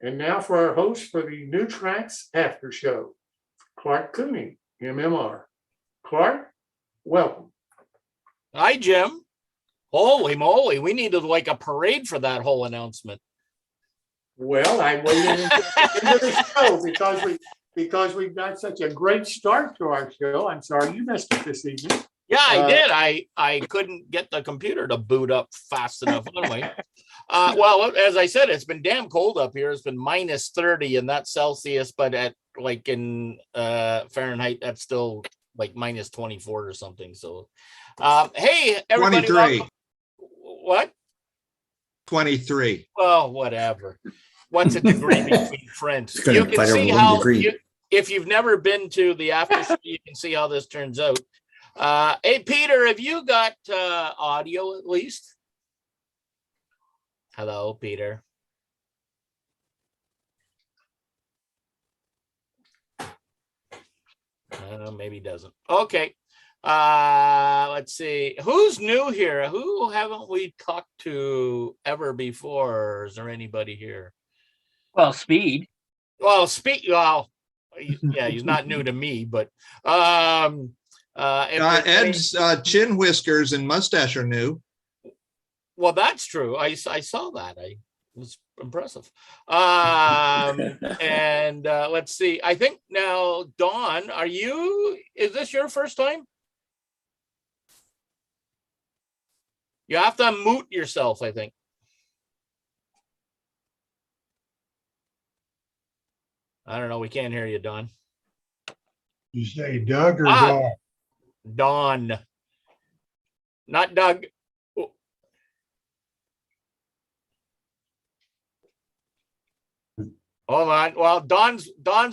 And now for our host for the New Tracks After Show, Clark Cooney, MMR. Clark, welcome. Hi, Jim. Holy moly, we needed like a parade for that whole announcement. Well, I waited until the end of the show because we've got such a great start to our show. I'm sorry you missed it this evening. Yeah, I did. I couldn't get the computer to boot up fast enough. Anyway, well, as I said, it's been damn cold up here. It's been minus 30 and that's Celsius, but at like in Fahrenheit, that's still like minus 24 or something. So, hey, everybody. 23. What? 23. Oh, whatever. What's a degree between friends? It's gonna You can fire see 1 how, degree. if you've never been to the after show, you can see how this turns out. Hey, Peter, have you got audio at least? Hello, Peter. Maybe he doesn't. Okay. Let's see. Who's new here? Who haven't we talked to ever before? Is there anybody here? Well, Speed. Well, yeah, he's not new to me, but Ed's chin whiskers and mustache are new. well, that's true. I saw that. It was impressive. And let's see. I think now, Dawn, is this your first time? You have to unmute yourself, I think. I don't know. We can't hear you, Dawn. You say Doug or Dawn? Dawn. Not Doug. Hold on. Well, Don's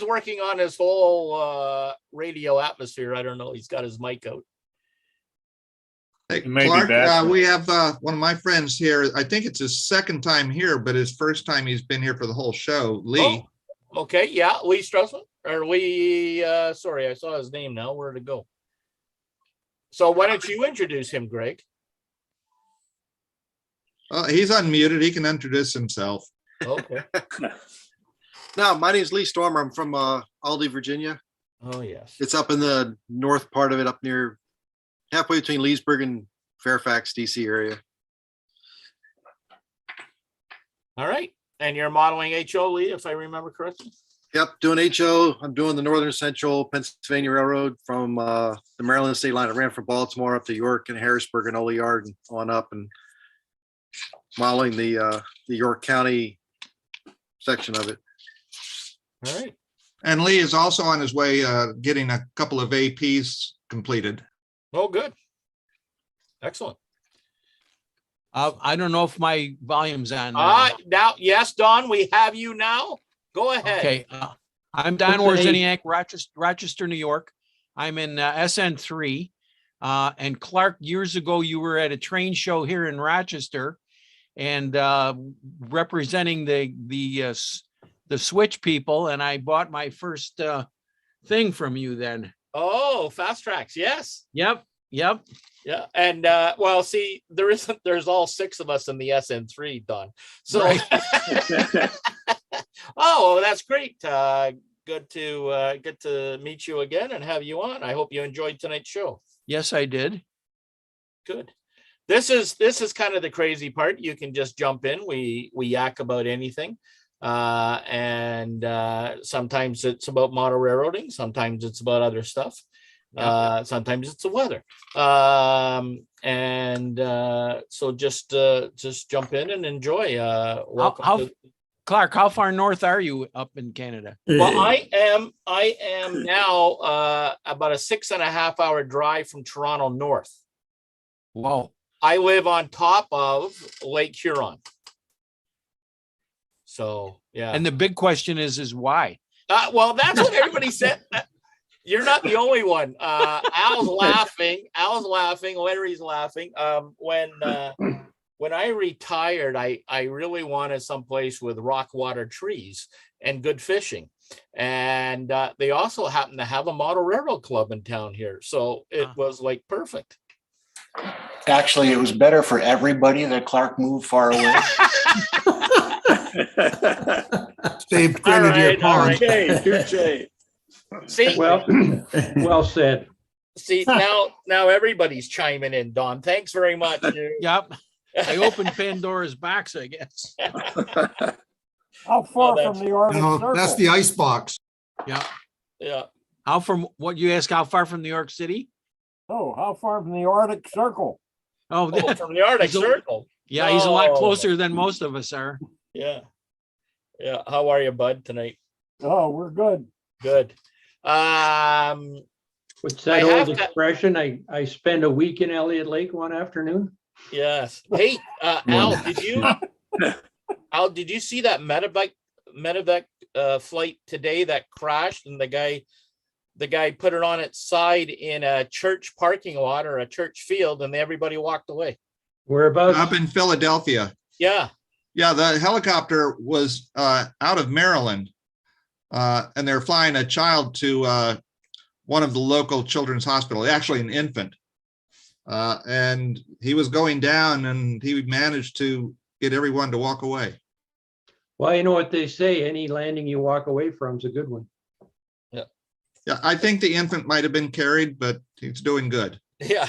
working on his whole radio atmosphere. I don't know. He's got his mic out. Hey, It may be Clark, bad. we have one of my friends here. I think it's his second time here, but his first time he's been here for the whole show. Lee. Oh, okay. Yeah. Lee Strussman. Or Lee, sorry, I saw his name now. Where'd it go? So why don't you introduce him, Greg? He's unmuted. He can introduce himself. Okay. No, my name is Lee Stormer. I'm from Aldie, Virginia. Oh, yes. It's up in the north part of it, up near halfway between Leesburg and Fairfax, DC area. All right. And you're modeling HO, Lee, if I remember correctly? Yep, doing HO. I'm doing the Northern Central Pennsylvania Railroad from the Maryland state line. I ran from Baltimore up to York and Harrisburg and Olyard and on up, and modeling the York County section of it. All right. And Lee is also on his way getting a couple of APs completed. Oh, good. Excellent. I don't know if my volume's on. Now, yes, Don, we have you now. Go ahead. Okay. I'm Don Warziniak, Rochester, New York. I'm in SN3. And Clark, years ago, you were at a train show here in Rochester and representing the switch people. And I bought my first thing from you then. Oh, Fast Tracks. Yes. Yep. Yeah. And well, see, there's all 6 of us in the SN3, Don. So Right. oh, well, that's great. Good to meet you again and have you on. I hope you enjoyed tonight's show. Yes, I did. Good. This is kind of the crazy part. You can just jump in. We yak about anything. And sometimes it's about model railroading. Sometimes it's about other stuff. Sometimes it's the weather. So just jump in and enjoy. Welcome. Clark, how far north are you up in Canada? Well, I am now about a 6.5 hour drive from Toronto north. Whoa. I live on top of Lake Huron. So, yeah. And the big question is why? Well, that's what everybody said. You're not the only one. Al's laughing. Larry's laughing. When I retired, I really wanted someplace with rock water trees and good fishing. And they also happen to have a model railroad club in town here. So it was like perfect. Actually, it was better for everybody that Clark moved far away. Saved All Grenadier right, all Pond. right. Touche. See, Well, well said. see, now everybody's chiming in, Don. Thanks very much. Yep. I opened Pandora's box, I guess. How far that's- from the Arctic No, that's the Circle? ice box. Yeah. Yeah. How from what you ask, how far from New York City? Oh, how far from the Arctic Circle? Oh, Oh, from the Arctic He's a- Circle. yeah, he's a lot No. closer than most of us are. Yeah. Yeah. How are you, bud, tonight? Oh, we're good. Good. What's I that have old to- expression? I spent a week in Elliott Lake one afternoon. Yes. Hey, Al, did you see that medevac flight today that crashed and the guy put it on its side in a church parking lot or a church field and everybody walked away. Whereabouts? Up in Philadelphia. Yeah. Yeah, the helicopter was out of Maryland. And they're flying a child to one of the local children's hospital, actually an infant. And he was going down and he managed to get everyone to walk away. Well, you know what they say, any landing you walk away from is a good one. Yeah, I think the infant might have been carried, but he's doing good. Yeah.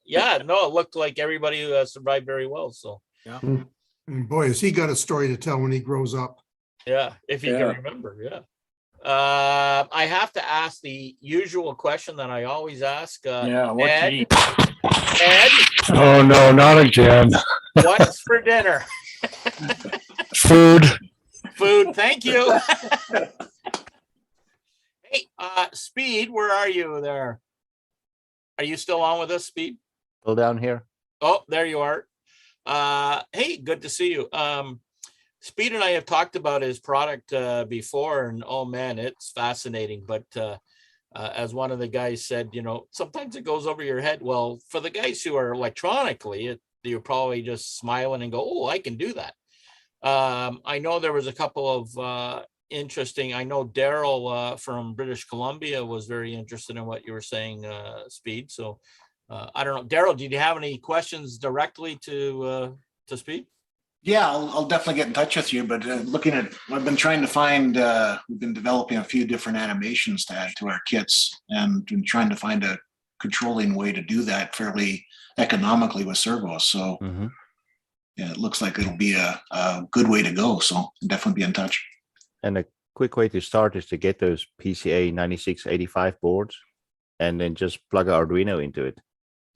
Yeah. No, it looked like everybody survived very well. So And boy, has he got a story to tell when he grows up. yeah, if you Yeah. can remember. Yeah. I have to ask the usual question that I always ask. Yeah, what Ed, to eat? Ed, Oh, no, not again. what's for dinner? Food. Food. Thank you. Hey, Speed, where are you there? Are you still on with us, Speed? Still down here? Oh, there you are. Hey, good to see you. Speed and I have talked about his product before, and oh man, it's fascinating. But as one of the guys said, sometimes it goes over your head. Well, for the guys who are electronically, you're probably just smiling and go, "Oh, I can do that." I know there was a couple of interesting. I know Daryl from British Columbia was very interested in what you were saying, Speed. So I don't know, Daryl, did you have any questions directly to Speed? Yeah, I'll definitely get in touch with you, but I've been trying to find, we've been developing a few different animations to add to our kits and been trying to find a controlling way to do that fairly economically with servos. So yeah, it looks like it'll be a good way to go. So I'll definitely be in touch. And a quick way to start is to get those PCA 9685 boards and then just plug an Arduino into it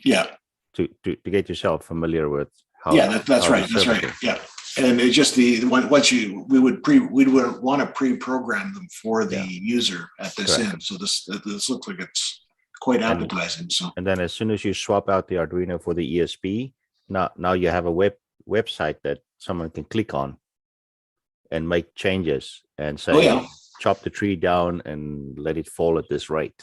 Yeah. to get yourself familiar with how. Yeah, that's how right. the That's circuit right. is. Yeah. And it's just we would want to pre-program them for the user at this Correct. end. So this looks like it's quite appetizing. So And then as soon as you swap out the Arduino for the ESP, now you have a website that someone can click on and make changes and say, Oh, yeah. chop the tree down and let it fall at this rate.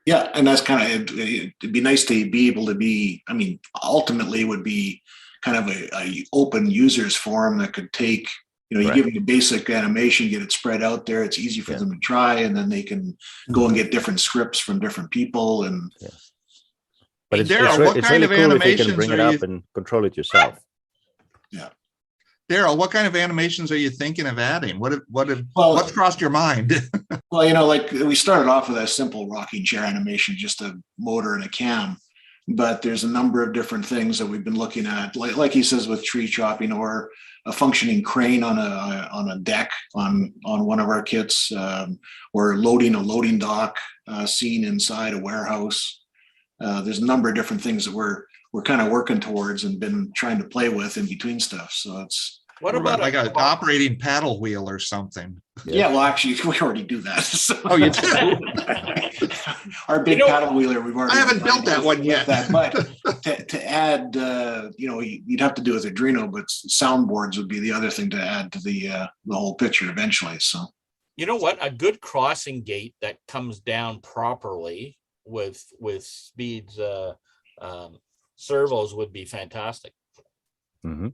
yeah, and that's kind of it'd be nice to be able to be. I mean, ultimately, it would be kind of a open users forum that could take. You Right. give them the basic animation, get it spread out there. It's easy for them to try, and then they can go and get different scripts from different people. And But Hey, it's, Daryl, it's, re- what it's kind really of cool if you can animations bring it are up you- and control it yourself. Daryl, what kind of animations are you thinking of adding? Well- What's crossed your mind? well, like we started off with a simple rocking chair animation, just a motor and a cam. But there's a number of different things that we've been looking at, like he says, with tree chopping or a functioning crane on a deck on one of our kits, or loading a loading dock scene inside a warehouse. There's a number of different things that we're kind of working towards and been trying to play with in between stuff. So it's What about Like an operating paddle wheel or something? yeah. Well, actually, we already do that. So. Oh, you do? Our big paddle wheeler, we've already. I haven't built that one yet. But to add, you'd have to do with Arduino, but soundboards would be the other thing to add to the whole picture eventually. So. You know what? A good crossing gate that comes down properly with Speed's servos would be fantastic. Mhm.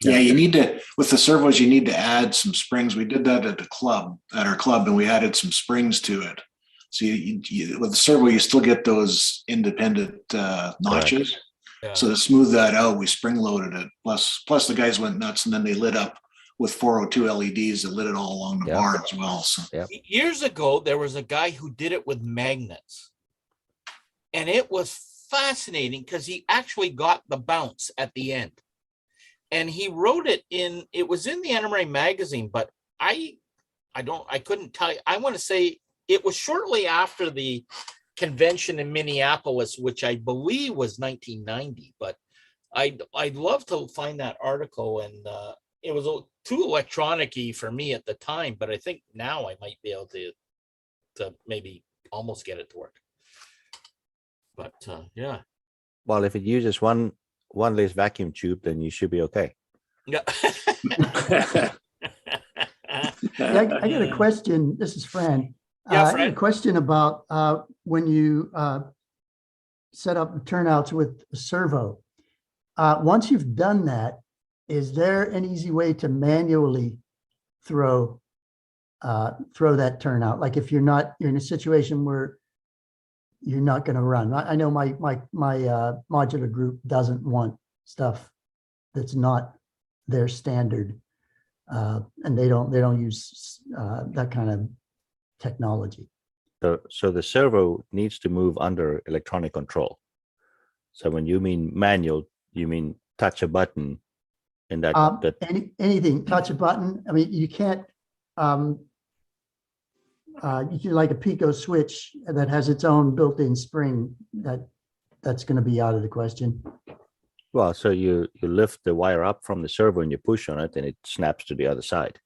Yeah, you need to, with the servos, you need to add some springs. We did that at our club, and we added some springs to it. So you with the servo, you still get those independent notches. Yeah. So to smooth that out, we spring loaded it. Plus the guys went nuts, and then they lit up with 402 LEDs that lit it all along the Yeah. bar as well. So Years ago, there was a guy who did it with magnets. And it was fascinating because he actually got the bounce at the end. And he wrote it was in the NMRA magazine, but I couldn't tell you. I want to say it was shortly after the convention in Minneapolis, which I believe was 1990, but I'd love to find that article. And it was too electronic-y for me at the time, but I think now I might be able to maybe almost get it to work. But yeah. Well, if it uses one less vacuum tube, then you should be okay. Yeah. I got a question. This is Fran. Yeah, I got Fran. a question about when you set up the turnouts with a servo. Once you've done that, is there an easy way to manually throw that turnout? Like if you're in a situation where you're not going to run. I know my modular group doesn't want stuff that's not their standard, and they don't use that kind of technology. So the servo needs to move under electronic control. So when you mean manual, you mean touch a button, and that Anything, touch a button. I mean, you can't. You can like a Pico switch that has its own built-in spring. That's going to be out of the question. well, so you lift the wire up from the servo and you push on it, and it snaps to the other side.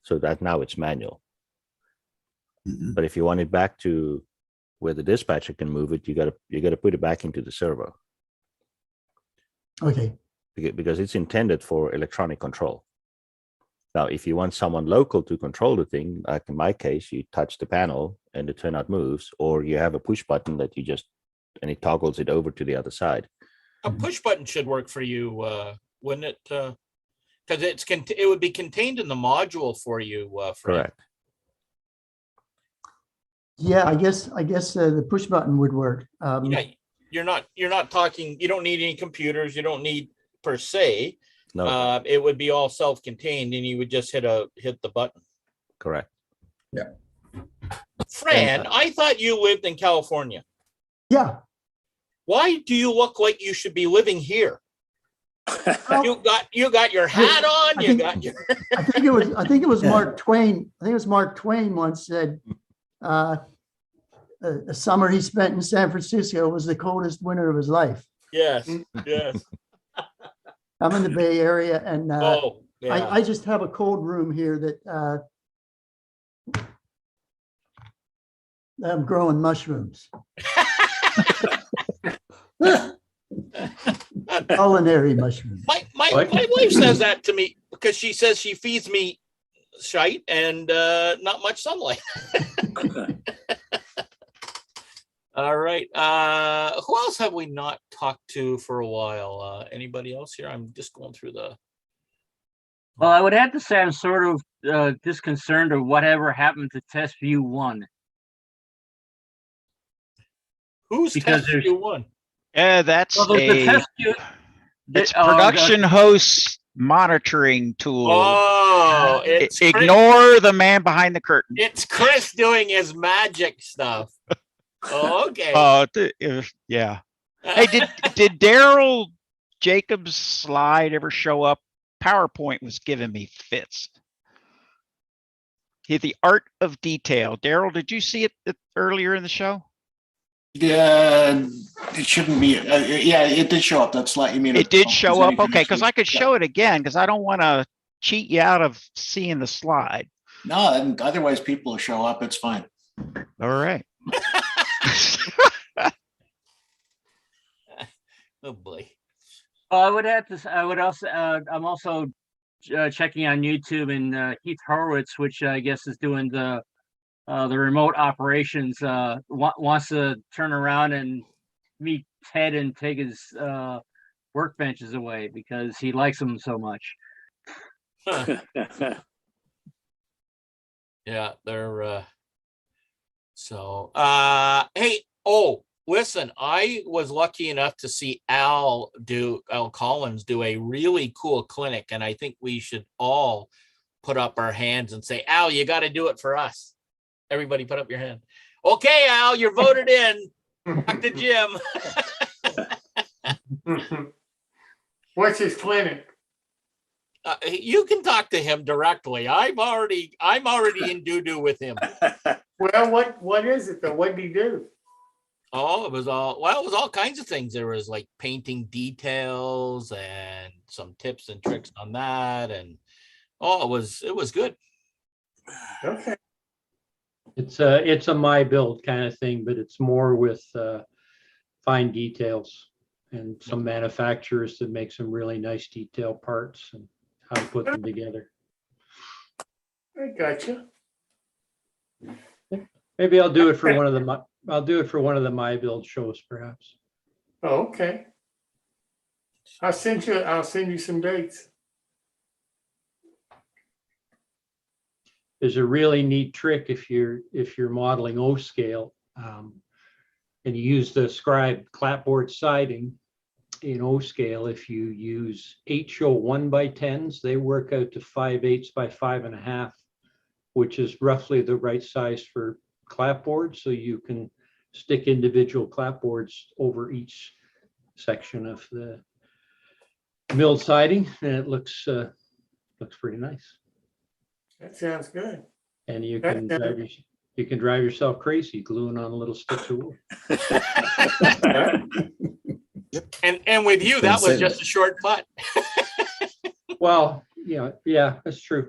So that now it's manual. But if you want it back to where the dispatcher can move it, you gotta put it back into the servo. Okay. Because it's intended for electronic control. Now, if you want someone local to control the thing, like in my case, you touch the panel and the turnout moves, or you have a push button that and it toggles it over to the other side. A push button should work for you, wouldn't it? Because it would be contained in the module for you. Fran. Correct. Yeah, I guess the push button would work. Yeah, you're not talking. You don't need any computers. You don't need per se. No. It would be all self-contained, and you would just hit the button. Correct. Yeah. Fran, I thought you lived in California. Yeah. Why do you look like you should be living here? You got your hat on. I think it was Mark Twain. I think it was Mark Twain once said, the summer he spent in San Francisco was the coldest winter of his life. Yes. Yes. I'm in the Bay Area, and yeah. I just have a cold room here that I'm growing mushrooms. Culinary mushrooms. My wife says that to me because she says she feeds me shite and not much sunlight. All right. Who else have we not talked to for a while? Anybody else here? I'm just going through the. Well, I would have to say I'm sort of disconcerted of whatever happened to Test View 1. Who's Because Test View 1? That's Well, there's the Test View. it's production host monitoring tool. Oh, it's Ignore the man behind the curtain. It's Chris doing his magic stuff. Oh, okay. Yeah. Hey, did Daryl Jacobs' slide ever show up? PowerPoint was giving me fits. The art of detail. Daryl, did you see it earlier in the show? Yeah, it shouldn't be. Yeah, it did show up. That slide. You mean it did show up? Okay, because I could show it again because I don't want to cheat you out of seeing the slide. No, and otherwise people will show up. It's fine. All right. Oh boy. I would also. I'm also checking on YouTube, and Keith Horowitz, which I guess is doing the remote operations, wants to turn around and meet Ted and take his workbenches away because he likes them so much. Yeah, they're so hey, Listen, I was lucky enough to see Al Collins do a really cool clinic, and I think we should all put up our hands and say, Al, you got to do it for us. Everybody put up your hand. Okay, Al, you're voted in. Back to Jim. What's his clinic? You can talk to him directly. I'm already in doo-doo with him. Well, what is it though? What did he do? Oh, it was all kinds of things. There was like painting details and some tips and tricks on that. And it was good. Okay. It's a my build kind of thing, but it's more with fine details and some manufacturers that make some really nice detail parts and how to put them together. I gotcha. Maybe I'll do it for one of the my build shows, perhaps. Oh, okay. I'll send you some dates. There's a really neat trick if you're modeling O scale, and you use the scribe clapboard siding in O scale. If you use HO 1x10s, they work out to 5/8 by 5.5, which is roughly the right size for clapboard. So you can stick individual clapboards over each section of the milled siding, and it looks pretty nice. That sounds good. And you can drive yourself crazy gluing on little sticks of wood. And with you, that was just a short putt. Well, yeah, that's true.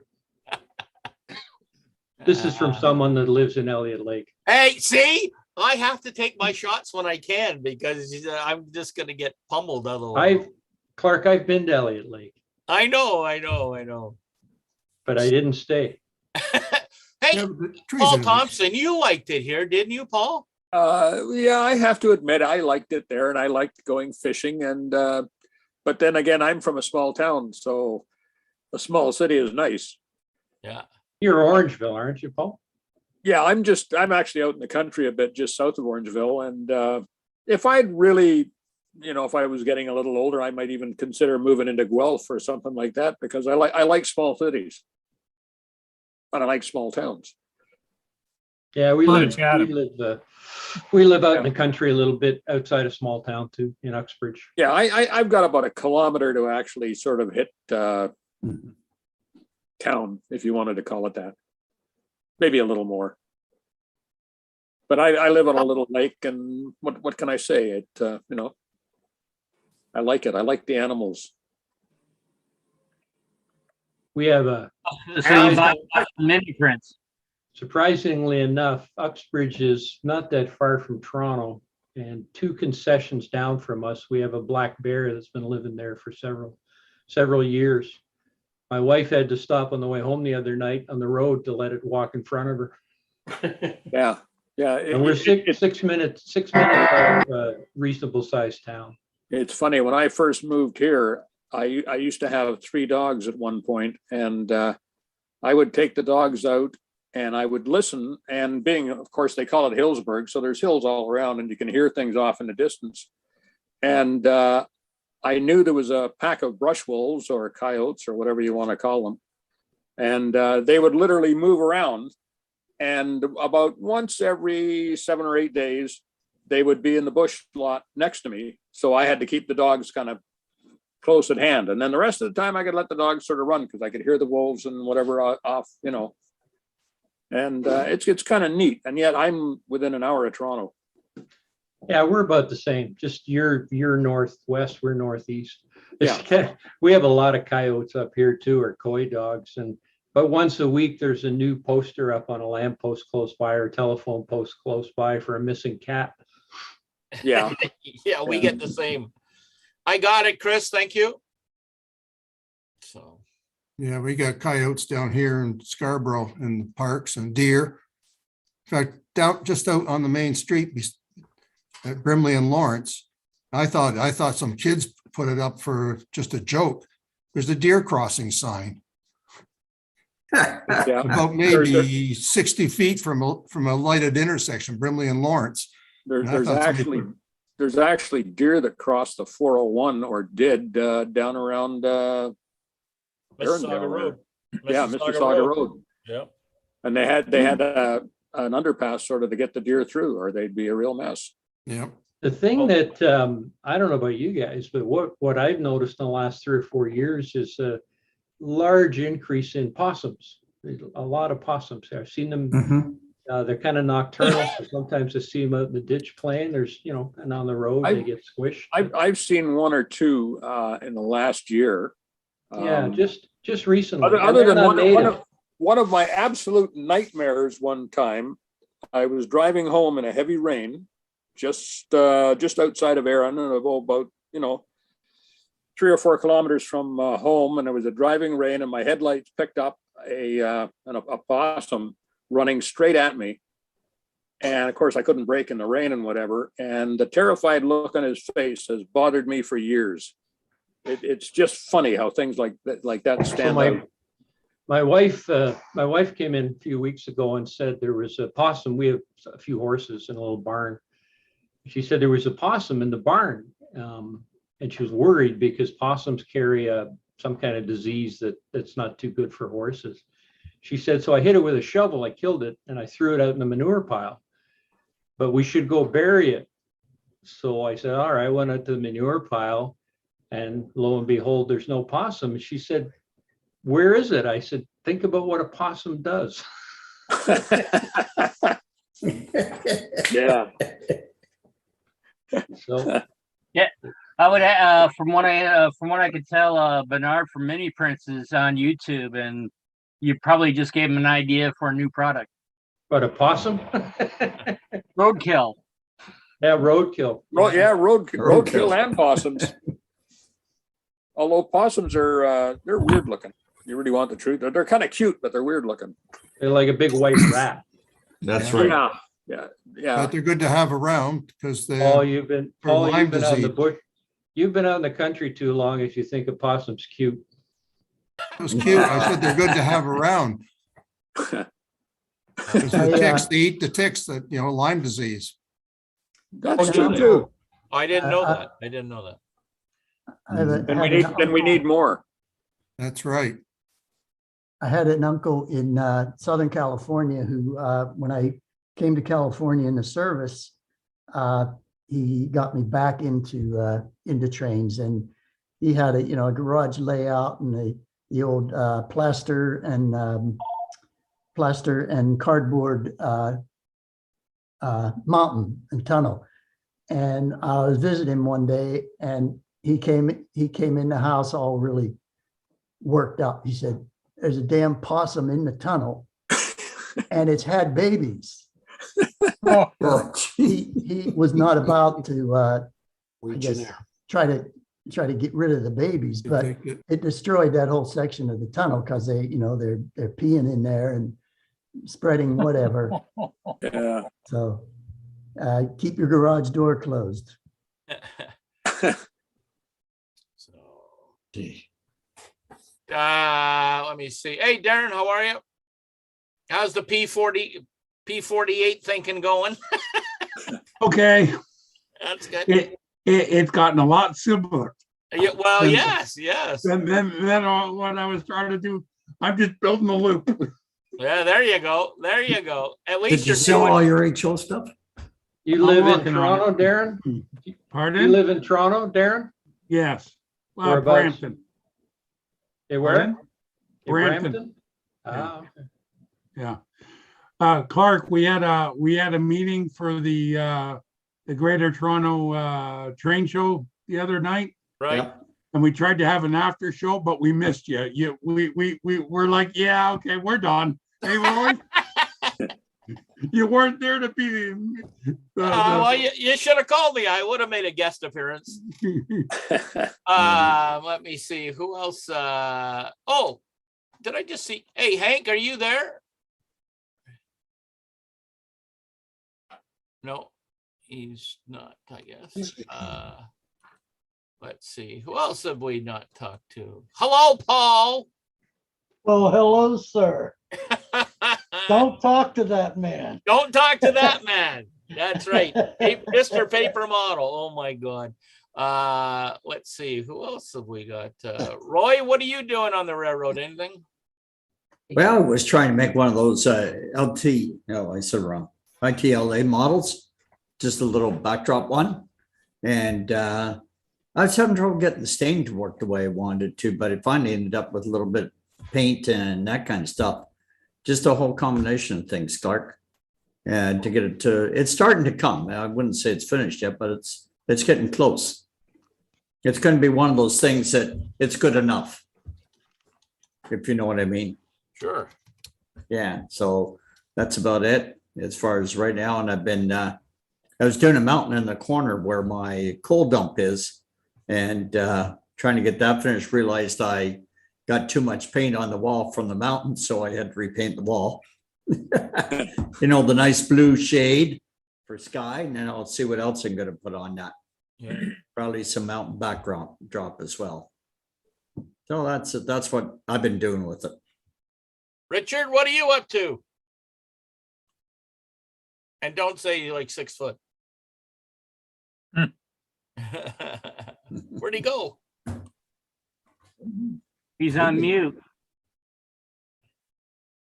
This is from someone that lives in Elliott Lake. Hey, see, I have to take my shots when I can because I'm just going to get pummeled otherwise. Clark, I've been to Elliott Lake. I know. But I didn't stay. Hey, Paul Thompson, you liked it here, didn't you, Paul? Yeah, I have to admit I liked it there, and I liked going fishing. And but then again, I'm from a small town, so a small city is nice. Yeah. You're Orangeville, aren't you, Paul? Yeah, I'm actually out in the country a bit, just south of Orangeville. And if I'd really, if I was getting a little older, I might even consider moving into Guelph or something like that, because I like small cities. And I like small towns. Yeah, we live out in the country a little bit outside of small town too, in Uxbridge. Yeah, I've got about 1 kilometer to actually sort of hit town, if you wanted to call it that. Maybe a little more. But I live on a little lake, and what can I say? I like it. I like the animals. We have mini prints. Surprisingly enough, Uxbridge is not that far from Toronto, and 2 concessions down from us, we have a black bear that's been living there for several years. My wife had to stop on the way home the other night on the road to let it walk in front of her. Yeah. And we're six minutes out of a reasonable sized town. It's funny, when I first moved here, I used to have 3 dogs at one point, and I would take the dogs out and I would listen. And being, of course, they call it Hillsburg, so there's hills all around and you can hear things off in the distance. And I knew there was a pack of brush wolves or coyotes or whatever you want to call them. And they would literally move around. And about once every 7 or 8 days, they would be in the bush lot next to me. So I had to keep the dogs kind of close at hand. And then the rest of the time I could let the dogs sort of run because I could hear the wolves and whatever off. And it's kind of neat. And yet I'm within an hour of Toronto. Yeah, we're about the same. Just you're northwest, we're northeast. Yeah. We have a lot of coyotes up here too, or coy dogs. But once a week, there's a new poster up on a lamppost close by or telephone post close by for a missing cat. Yeah. Yeah, we get the same. I got it, Chris. Thank you. So. Yeah, we got coyotes down here in Scarborough in the parks and deer. In fact, just out on the main street at Brimley and Lawrence, I thought some kids put it up for just a joke. There's a deer crossing sign. Yeah. About maybe 60 feet from a lighted intersection, Brimley and Lawrence. There's, I there's thought somebody actually, put- there's actually deer that crossed the 401 or did down around Mississauga Erindale Road. there. Yeah, Mississauga Road. Yeah. And they had an underpass sort of to get the deer through, or they'd be a real mess. Yeah. The thing Oh. that, I don't know about you guys, but what I've noticed in the last 3 or 4 years is a large increase in possums. There's a lot of possums there. I've seen them, Mhm. they're kind of nocturnal, so sometimes I see them out in the ditch playing. There's, and on the road, they get squished. I've seen one or two in the last year. Yeah, just recently. Other, And other they're than not native. one of my absolute nightmares one time, I was driving home in a heavy rain, just outside of Erin, and about 3 or 4 kilometers from home, and it was a driving rain, and my headlights picked up a possum running straight at me, and of course I couldn't brake in the rain and whatever, and the terrified look on his face has bothered me for years. It's just funny how things like that stand out. My wife came in a few weeks ago and said there was a possum. We have a few horses in a little barn. She said there was a possum in the barn, and she was worried because possums carry some kind of disease that's not too good for horses. She said, so I hit it with a shovel, I killed it, and I threw it out in the manure pile. But we should go bury it. So I said, all right, I went out to the manure pile, and lo and behold, there's no possum. And she said, where is it? I said, think about what a possum does. Yeah. So Yeah, I would, from what I could tell, Bernard from Mini Prince is on YouTube, and you probably just gave him an idea for a new product. But a possum? Roadkill. Yeah, roadkill. Roadkill and possums. Although possums are they're weird looking. You really want the truth? They're kind of cute, but they're weird looking. They're like a big white rat. That's right. Yeah. But they're good to have around because they. Paul, you've been for out Lyme in the disease. bush. You've been out in the country too long if you think a possum's cute. It was cute. I said they're good to have around. 'Cause the ticks, they eat the ticks that, Lyme disease. That's true too. I didn't know that. I didn't know that. And we need more. That's right. I had an uncle in Southern California who, when I came to California in the service, he got me back into trains, and he had a garage layout and the old plaster and cardboard mountain and tunnel. And I was visiting him one day, and he came in the house all really worked up. He said, "There's a damn possum in the tunnel, and it's had babies." He was not about to, I guess, try to get rid of the babies, but it destroyed that whole section of the tunnel because they're peeing in there and spreading whatever. Yeah. So keep your garage door closed. Let me see. Hey, Darren, how are you? How's the P48 thinking going? Okay, That's good. it's gotten a lot simpler Yeah, well, yes. than what I was trying to do. I'm just building the loop. Yeah, there you go. At least Did you you're sell doing all your HO stuff? You I'm live in working on Toronto, it. Darren? You Pardon? live in Toronto, Darren? Yes. Whereabouts? Brampton. Hey, where? Pardon? In Brampton. Ah, okay. Yeah. Clark, we had a meeting for the Greater Toronto Train Show the other night, right. and we tried to have an after show, but we missed you. We were like, yeah, okay, we're done. Hey, Roy, you weren't there to be. Well, you should have called me. I would have made a guest appearance. Let me see. Who else? Oh, did I just see? Hey, Hank, are you there? No, he's not, I guess. Let's see. Who else have we not talked to? Hello, Paul. Well, hello, sir. Don't talk to that man. Don't talk to that man. That's right. Mr. Paper Model. Oh my God. Let's see. Who else have we got? Roy, what are you doing on the railroad? Anything? Well, I was trying to make one of those LT, no, I said wrong, ITLA models, just a little backdrop one. And I was having trouble getting the stain to work the way I wanted it to, but it finally ended up with a little bit of paint and that kind of stuff. Just a whole combination of things, Clark. And to get it to, it's starting to come. I wouldn't say it's finished yet, but it's getting close. It's going to be one of those things that it's good enough, if you know what I mean. Sure. Yeah, so that's about it as far as right now. And I've been, I was doing a mountain in the corner where my coal dump is and trying to get that finished. Realized I got too much paint on the wall from the mountain, so I had to repaint the wall. You know, the nice blue shade for sky, and then I'll see what else I'm going to put on that. Yeah. Probably some mountain background drop as well. So that's what I've been doing with it. Richard, what are you up to? And don't say you're like 6 foot. Where'd he go? He's on mute.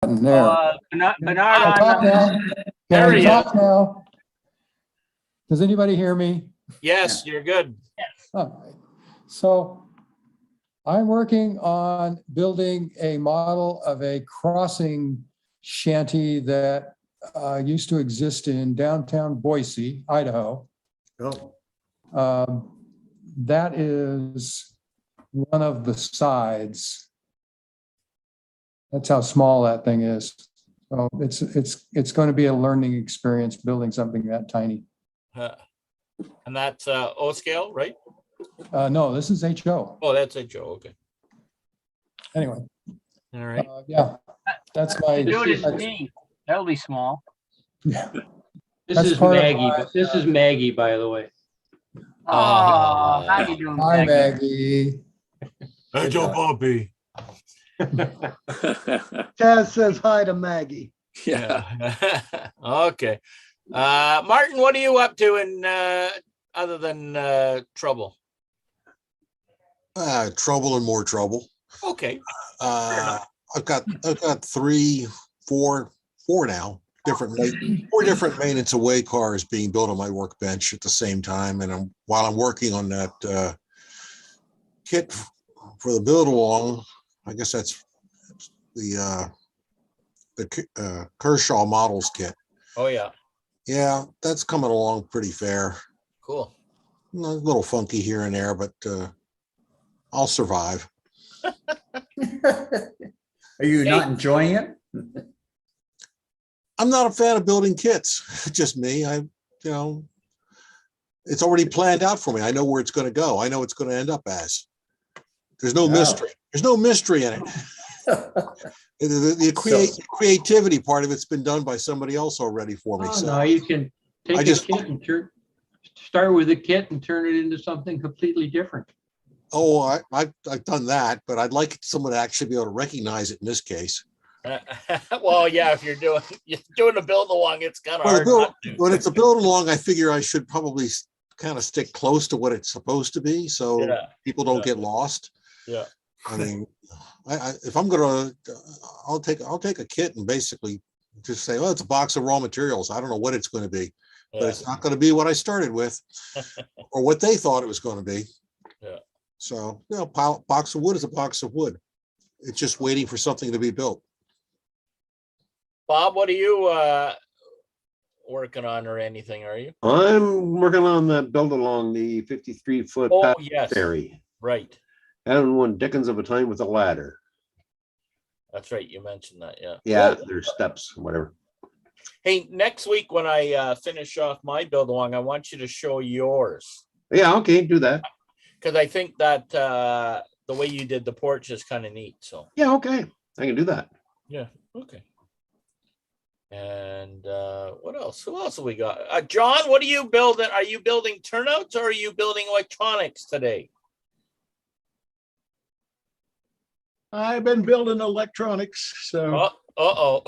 There. Bernard, Talk now. There he is. Talk now. Does anybody hear me? Yes, you're good. All right. So I'm working on building a model of a crossing shanty that used to exist in downtown Boise, Idaho. Oh. That is one of the sides. That's how small that thing is. So it's going to be a learning experience building something that tiny. And that's O scale, right? No, this is HO. Oh, that's HO. Okay. Anyway, All right. yeah, that's my. Do it as me. That'll be small. Yeah. This That's is part of Maggie. my, This is Maggie, by the way. Oh, how you doing, Hi, Maggie? Maggie. Hey, Joe Bobby. Chaz says hi to Maggie. Yeah. Okay. Martin, what are you up to in other than trouble? Trouble and more trouble. Okay. I've got four now, four different maintenance away cars being built on my workbench at the same time. And while I'm working on that kit for the build along, I guess that's the Kershaw models kit. Oh yeah. Yeah, that's coming along pretty fair. Cool. A little funky here and there, but I'll survive. Are you not enjoying it? I'm not a fan of building kits. Just me. It's already planned out for me. I know where it's going to go. I know it's going to end up as. There's no mystery. There's no mystery in it. The creativity part of it's been done by somebody else already for me. Oh, So no, you can take a kit and start with a kit and turn it into something completely different. Oh, I've done that, but I'd like someone to actually be able to recognize it in this case. Well, yeah, if you're doing a build along, it's kind of hard. When it's a build along, I figure I should probably kind of stick close to what it's supposed to be, so people don't get lost. Yeah. I mean, if I'm gonna, I'll take a kit and basically just say, oh, it's a box of raw materials. I don't know what it's going to be, but it's not going to be what I started with, or what they thought it was going to be. Yeah. So, box of wood is a box of wood. It's just waiting for something to be built. Bob, what are you working on or anything? Are you? I'm working on that build along the 53-foot ferry. Right. Having one dickens of a time with a ladder. That's right. You mentioned that. Yeah. Yeah, there's steps, whatever. Hey, next week when I finish off my build along, I want you to show yours. Yeah, okay, do that. Because I think that the way you did the porch is kind of neat. So yeah, okay, I can do that. Yeah, okay. And what else? Who else have we got? John, what are you building? Are you building turnouts or are you building electronics today? I've been building electronics, so. Uh-oh.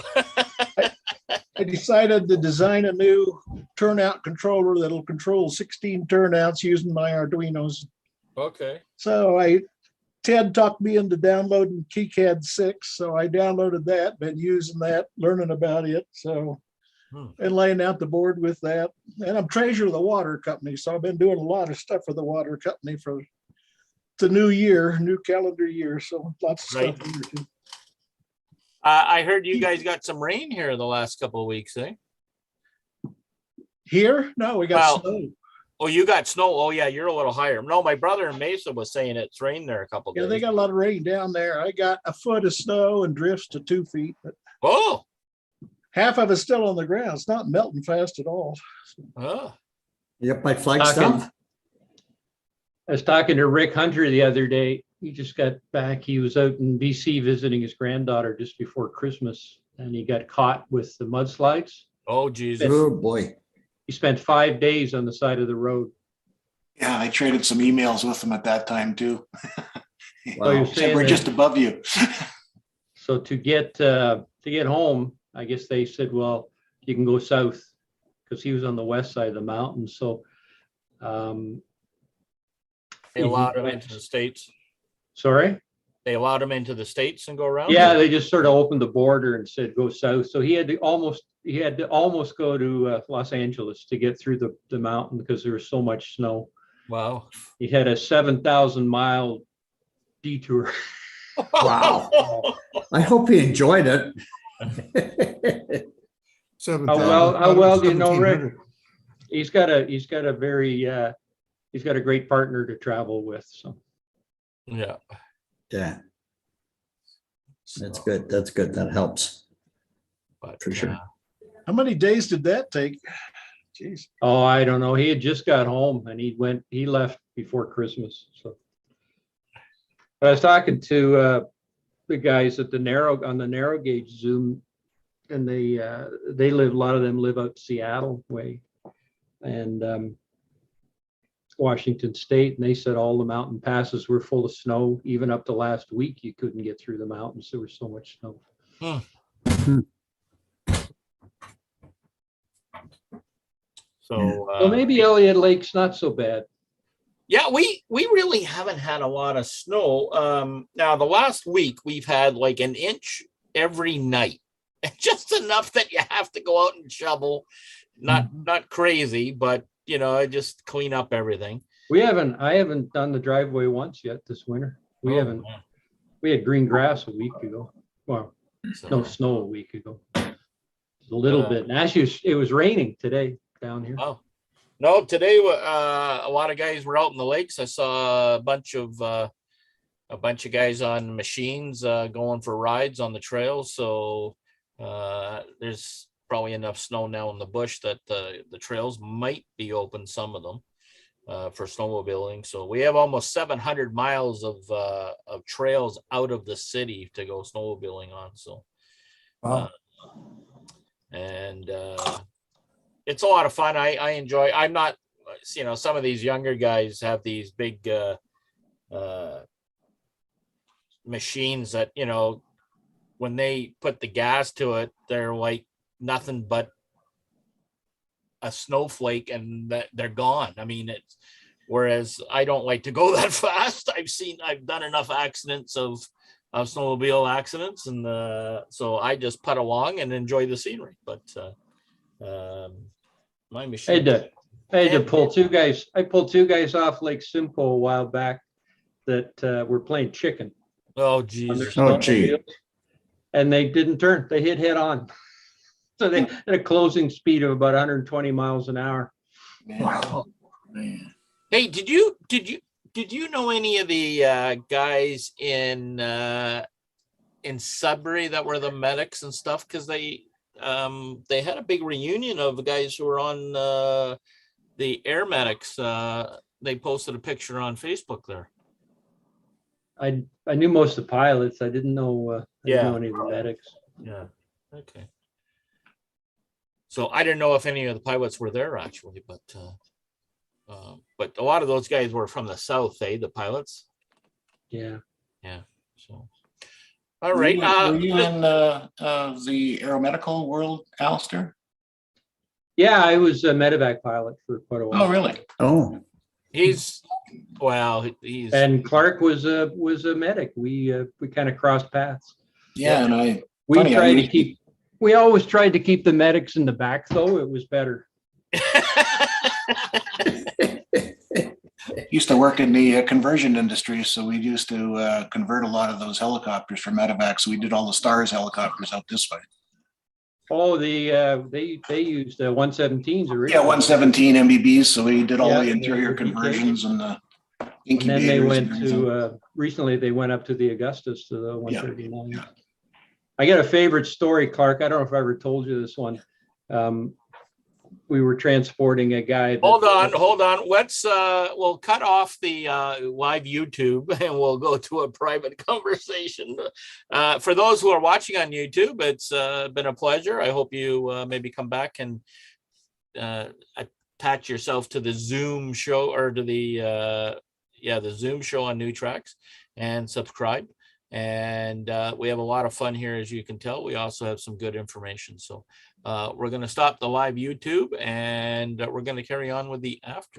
I decided to design a new turnout controller that'll control 16 turnouts using my Arduinos. Okay. So Ted talked me into downloading KiCad 6, so I downloaded that, been using that, learning about it. So, and laying out the board with that. And I'm treasurer of the water company, so I've been doing a lot of stuff for the water company for the new year, new calendar year. So lots of Right. stuff. in there too. I heard you guys got some rain here the last couple of weeks, eh? Here? No, we got Well, snow. Oh, you got snow. Oh, yeah, you're a little higher. No, my brother in Mesa was saying it's rained there a couple Yeah, days. they got a lot of rain down there. I got a foot of snow and drifts to 2 feet, but Oh, half of it's still on the ground. It's not melting fast at all. oh. You up by Flagstaff? I was talking to Rick Hunter the other day. He just got back. He was out in BC visiting his granddaughter just before Christmas, and he got caught with the mudslides. Oh, Jesus. Oh, boy. He spent 5 days on the side of the road. Yeah, I traded some emails with him at that time too. So you're Said, saying we're that- just above you. So to get home, I guess they said, well, you can go south because he was on the west side of the mountain. So They allowed him into the States. Sorry? They allowed him into the States and go around? Yeah, they just sort of opened the border and said go south. So he had to almost go to Los Angeles to get through the mountain because there was so much snow. Wow. He had a 7,000-mile detour. Wow. I hope he enjoyed it. How well do you know Rick? He's got a great partner to travel with. So yeah. Yeah. That's good. That's good. That helps. But, for sure. How many days did that take? Jeez. Oh, I don't know. He had just got home and he left before Christmas. So I was talking to the guys at the narrow gauge Zoom, and they live, a lot of them live out Seattle way and Washington State, and they said all the mountain passes were full of snow. Even up to last week, you couldn't get through the mountains. There was so much snow. So maybe Elliott Lake's not so bad. yeah, we really haven't had a lot of snow. Now the last week we've had like an inch every night, just enough that you have to go out and shovel. Not crazy, but just clean up everything. I haven't done the driveway once yet this winter. We haven't. Man. We had green grass a week ago. Well, no snow a week ago. A little bit. And actually, it was raining today down here. Oh, no, today a lot of guys were out in the lakes. I saw a bunch of guys on machines going for rides on the trails. So there's probably enough snow now in the bush that the trails might be open, some of them, for snowmobiling. So we have almost 700 miles of trails out of the city to go snowmobiling on. So, Wow. and it's a lot of fun. I enjoy. I'm not, some of these younger guys have these big machines that, when they put the gas to it, they're like nothing but a snowflake and they're gone. I mean, whereas I don't like to go that fast. I've done enough accidents of snowmobile accidents, and so I just putt along and enjoy the scenery. But my machine. I had to pull two guys. I pulled two guys off Lake Simcoe a while back that were playing chicken. Oh, on their geez. Oh, gee. snowmobiles, and they didn't turn. They hit head on. So they had a closing speed of about 120 miles an hour. Wow. Hey, did you know any of the guys in Sudbury that were the medics and stuff? Because they had a big reunion of the guys who were on the air medics. They posted a picture on Facebook there. I knew most of the pilots. I didn't know. I didn't Yeah. know any of the medics. Yeah. Okay. So I didn't know if any of the pilots were there actually, but a lot of those guys were from the south, the pilots. Yeah. Yeah. So, All right. Were you in the aeromedical world, Alistair? Yeah, I was a medevac pilot for quite a while. Oh, really? Oh, He's And Clark was a medic. We kind of crossed paths. Yeah, and We funny, I tried to used- keep. We always tried to keep the medics in the back, though. It was better. used to work in the conversion industry, so we used to convert a lot of those helicopters for medevacs. So we did all the Stars helicopters out this way. Oh, they used 117s originally. Yeah, 117 MBBs. So we did all Yeah, the interior the DK. conversions and the And incubators. then they went and everything. to recently. They went up to the Augustus to the 139. I got a favorite story, Clark. I don't know if I ever told you this one. We were transporting a guy. Hold on. Let's we'll cut off the live YouTube and we'll go to a private conversation. For those who are watching on YouTube, it's been a pleasure. I hope you maybe come back and attach yourself to the Zoom show or to the Zoom show on New Tracks and subscribe. And we have a lot of fun here, as you can tell. We also have some good information. So we're going to stop the live YouTube and we're going to carry on with the after.